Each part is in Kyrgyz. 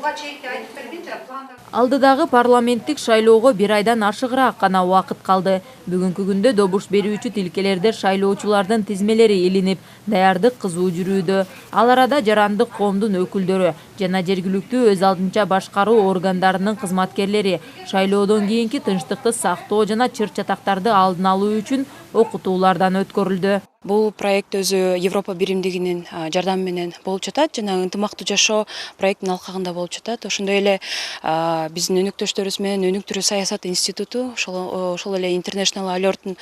буга чейинки айтып бергенчи планда. Алдыдагы парламенттик шайлоого бир айдан ашыгыраак гана убакыт калды. Бүгүнкү күндө добуш берүүчү тилкелерде шайлоочулардын тизмелери илинип, даярдык кызуу жүрүүдө. Ал арада жарандык коомдун өкүлдөрү жана жергиликтүү өз алдынча башкаруу органдарынын кызматкерлери шайлоодон кийинки тынчтыкты сактоо жана чыр-чатактарды алдын алуу үчүн окутуулардан өткөрүлдү. Бул проект өзү Европа биримдигинин жардамы менен болуп жатат жана ынтымактуу жашоо проекттин алкагында болуп жатат. Ошондой эле биздин өнөктөштөрүбүз менен өнүктүрүү саясат институту, ошол эле International Alert'тун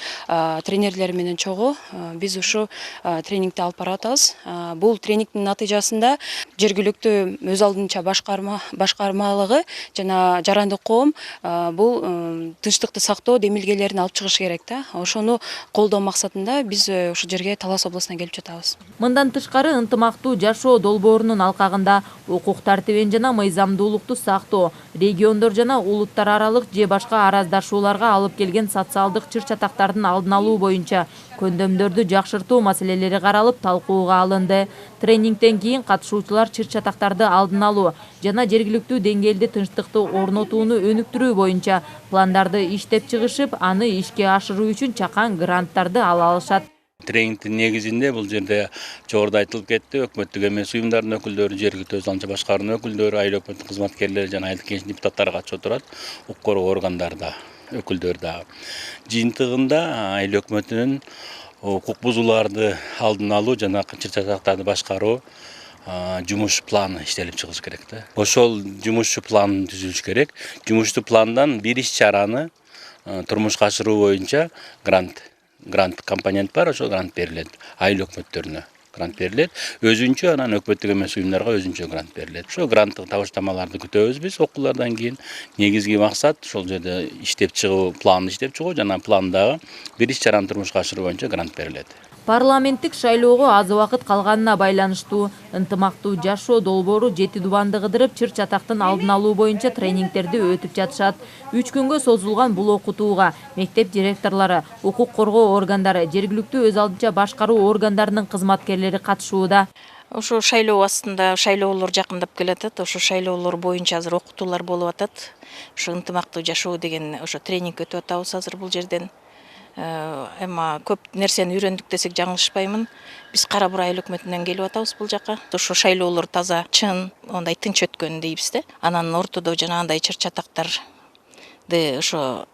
тренерлери менен чогуу биз ушу тренингди алып барып атабыз. Бул тренингдин натыйжасында жергиликтүү өз алдынча башкармалыгы жана жарандык коом бул тынчтыкты сактоо демилгелерин алып чыгыш керек да. Ошону колдоо максатында биз ушу жерге Талас областына келип жатабыз. Мындан тышкары ынтымактуу жашоо долбоорунун алкагында укук тартибин жана мыйзамдуулукту сактоо, региондор жана улуттар аралык же башка араздашууларга алып келген социалдык чыр-чатактардын алдын алуу боюнча көндөмдөрдү жакшыртуу маселелери каралып талкууга алынды. Тренингден кийин катышуучулар чыр-чатактарды алдын алуу жана жергиликтүү деңгээлде тынчтыкты орнотууну өнүктүрүү боюнча пландарды иштеп чыгышып, аны ишке ашыруу үчүн чакан гранттарды ала алышат. Тренингтин негизинде бул жерде жогоруда айтылып кетти, өкмөттүк эмес уюмдардын өкүлдөрү, жергиликтүү өз алдынча башкаруунун өкүлдөрү, айыл өкмөттүк кызматкерлери жана айылдык кеңештин депутаттары катышып отурат, укук коргоо органдарда өкүлдөр дагы. Жыйынтыгында айыл өкмөтүнүн укук бузууларды алдын алуу жана чыр-чатактарды башкаруу жумуш планы иштелип чыгыш керек да. Ошол жумушчу план түзүлүш керек. Жумуштуу пландан бир иш-чараны турмушка ашыруу боюнча грант компонент бар, ошол грант берилет. Айыл өкмөттөрүнө грант берилет. Өзүнчө анан өкмөттүк эмес уюмдарга өзүнчө грант берилет. Ошо гранттык табыштамаларды күтөбүз биз окуулардан кийин. Негизги максат ошол жерде иштеп чыгуу, планды иштеп чыгуу жана пландагы бир иш-чараны турмушка ашыруу боюнча грант берилет. Парламенттик шайлоого аз убакыт калганына байланыштуу ынтымактуу жашоо долбоору 7 дубанды кыдырып чыр-чатактын алдын алуу боюнча тренингтерди өтүп жатышат. 3 күнгө созулган бул окутууга мектеп директорлору, укук коргоо органдары, жергиликтүү өз алдынча башкаруу органдарынын кызматкерлери катышууда. Ошо шайлоо астында шайлоолор жакындап келатат. Ошо шайлоолор боюнча азыр окутуулар болуп атат. Ошо ынтымактуу жашоо деген ошо тренинг өтүп атабыз азыр бул жерден. Эми көп нерсени үйрөндүк десек жаңылышпаймын. Биз кара бура айыл өкмөтүнөн келип атабыз бул жака. Ошо шайлоолор таза, чын, ондай тынч өткөн дейбиз да. Анан ортодо жанагындай чыр-чатактарды ошо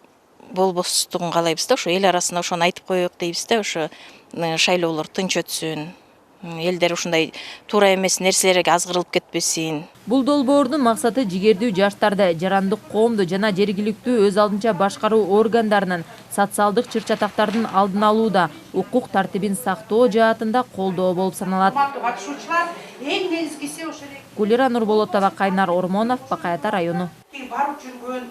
болбостугун каалайбыз да. Ошо эл арасында ошону айтып коелук дейбиз да. Ошо шайлоолор тынч өтсүн. Элдер ушундай туура эмес нерселерге азгырылып кетпесин. Бул долбоордун максаты жигердүү жаштарды, жарандык коомду жана жергиликтүү өз алдынча башкаруу органдарынын социалдык чыр-чатактардын алдын алууда, укук тартибин сактоо жаатында колдоо болуп саналат. Катышуучулар эң негизгиси ошо Гулира Нурболотова, Кайнар Ормонов, Бакай Ата району. барып жүргөн